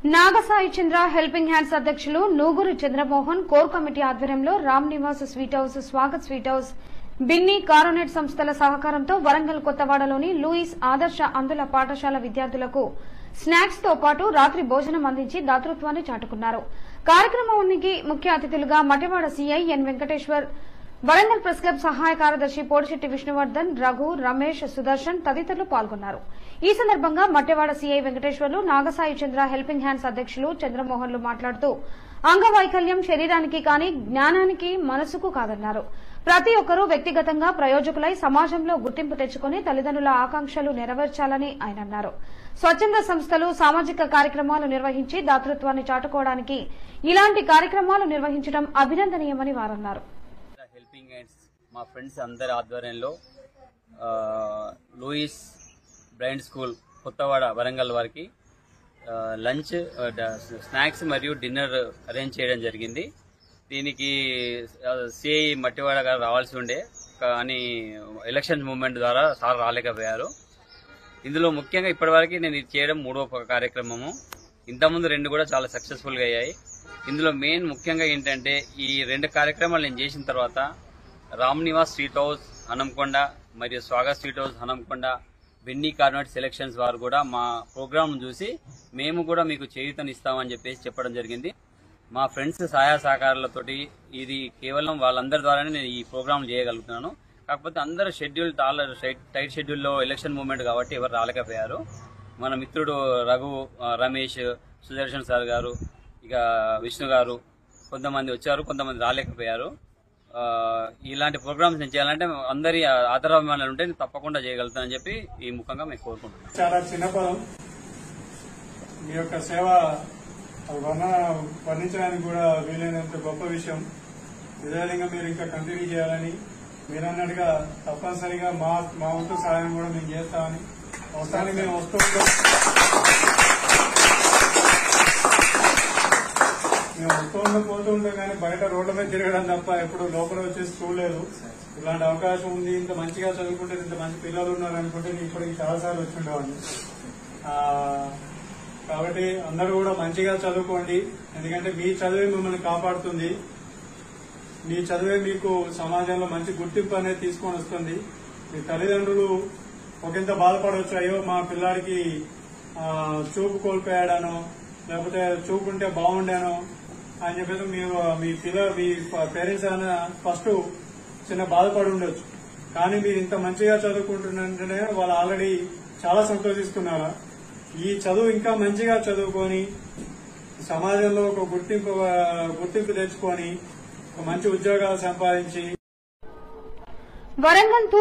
నాగసాయి చంద్ర helping hands అధ్యక్షులు నూగురు Chandramohan core committee ఆధ్వర్యంలో Ram Niwas sweet house, Swagat sweet house, Binny Coronet సంస్థల సహకారంతో వరంగల్ కొత్తవాడలోని లూయిస్ ఆదర్శ అందుల పాఠశాల విద్యార్థులకు స్నాక్స్ తో పాటు రాత్రి భోజనం అందించి దాతృత్వాన్ని చాటుకున్నారు. కార్యక్రమానికి ముఖ్య అతిథులుగా మటెవాడ సీఐ ఎన్ వెంకటేశ్వర్, వరంగల్ ప్రెస్ క్లబ్ సహాయ కార్యదర్శి పోడిశెట్టి విష్ణువర్ధన్, రఘు, రమేష్, సుదర్శన్ తదితరులు పాల్గొన్నారు. ఈ సందర్భంగా మట్టెవాడ సీఐ వెంకటేశ్వర్లు, నాగసాయి చంద్ర హెల్పింగ్ హ్యాండ్స్ అధ్యక్షులు చంద్రమోహన్లు మాట్లాడుతూ అంగవైకల్యం శరీరానికి కానీ జ్ఞానానికి, మనసుకు కాదన్నారు. ప్రతి ఒక్కరూ వ్యక్తిగతంగా ప్రయోజకులై సమాజంలో గుర్తింపు తెచ్చుకుని తల్లిదండ్రుల ఆకాంక్షలు నెరవేర్చాలని ఆయన అన్నారు. స్వచ్ఛంద సంస్థలు సామాజిక కార్యక్రమాలు నిర్వహించి దాతృత్వాన్ని చాటుకోవడానికి ఇలాంటి కార్యక్రమాలు నిర్వహించడం అభినందనీయమని వారన్నారు. హెల్పింగ్ హ్యాండ్స్ మా ఫ్రెండ్స్ అందరి ఆధ్వర్యంలో Louis blind school Kothawada Warangal వారికి లంచ్, స్నాక్స్ మరియు డిన్నర్ అరేంజ్ చేయడం జరిగింది. దీనికి సిఐ మట్టివాడ గారు రావాల్సి ఉండే, కానీ ఎలక్షన్ మూవ్మెంట్ ద్వారా సార్ రాలేకపోయారు. ఇందులో ముఖ్యంగా ఇప్పటివరకు నేను ఇది చేయడం 3వ కార్యక్రమము. ఇంతకుముందు 2 కూడా చాలా సక్సెస్ఫుల్గా అయ్యాయి. ఇందులో మెయిన్ ముఖ్యంగా ఏంటంటే ఈ 2 కార్యక్రమాలు నేను చేసిన తర్వాత రామ్ నివాస్ స్వీట్ హౌస్ హనంకొండ మరియు Swagat sweet house Hanamkonda, Binny కార్నెట్ selections వారు కూడా మా ప్రోగ్రామ్ చూసి మేము కూడా మీకు చేయూతనిస్తామని చెప్పేసి చెప్పడం జరిగింది. మా ఫ్రెండ్స్ సహాయ సహకారాలతోటి ఇది కేవలం వాళ్ళందరి ద్వారానే నేను ఈ ప్రోగ్రాం చేయగలుగుతున్నాను. కాకపోతే అందరూ షెడ్యూల్ టైట్ షెడ్యూల్లో ఎలక్షన్ మూవ్మెంట్ కాబట్టి ఎవరు రాలేకపోయారు. మన మిత్రుడు రఘు, రమేష్, సుదర్శన్ సార్ గారు, ఇక విష్ణు గారు కొంతమంది వచ్చారు, కొంతమంది రాలేకపోయారు. ఇలాంటి ప్రోగ్రామ్స్ నేను చేయాలంటే అందరి ఆదరాభిమానాలు ఉంటే తప్పకుండా చేయగలుగుతానని చెప్పి ఈ ముఖంగా మేము కోరుకుంటున్నాం. చాలా చిన్న పదం, మీ యొక్క సేవ వర్ణించడానికి కూడా వీలైనంత గొప్ప విషయం. విధానంగా మీరు ఇంకా కంటిన్యూ చేయాలని, మీరు అన్నట్టుగా తప్పనిసరిగా మా వంతు సహాయం కూడా మేము చేస్తామని, అవసరానికి మేము వస్తూ ఉంటాం. మేము పోతూ ఉంటాం కానీ బయట రోడ్ల మీద తిరగడం తప్ప ఎప్పుడు లోపల వచ్చేసి చూడలేదు. ఇలాంటి అవకాశం ఉంది, ఇంత మంచిగా చదువుకుంటే ఇంత మంచి పిల్లలు ఉన్నారు అనుకుంటే నేను ఇప్పటికి చాలాసార్లు వచ్చి ఉండేవాడిని. కాబట్టి అందరూ కూడా మంచిగా చదువుకోండి, ఎందుకంటే మీ చదువే మిమ్మల్ని కాపాడుతుంది. మీ చదువే మీకు సమాజంలో మంచి గుర్తింపు అనేది తీసుకొని వస్తుంది. మీ తల్లిదండ్రులు ఒకంత బాధపడవచ్చు, అయ్యో మా పిల్లాడికి చూపు కోల్పోయాడానో లేకపోతే చూపుంటే బాగుండానో అని చెప్పేసి మీ పేరెంట్స్ అయినా ఫస్ట్ చిన్న బాధపడి ఉండొచ్చు. కానీ మీరు ఇంత మంచిగా చదువుకుంటున్నంటేనే వాళ్ళు ఆల్రెడీ చాలా సంతోషిస్తున్నారు. ఈ చదువు ఇంకా మంచిగా చదువుకొని సమాజంలో ఒక గుర్తింపు తెచ్చుకొని ఒక మంచి ఉద్యోగాలు సంపాదించి వరంగల్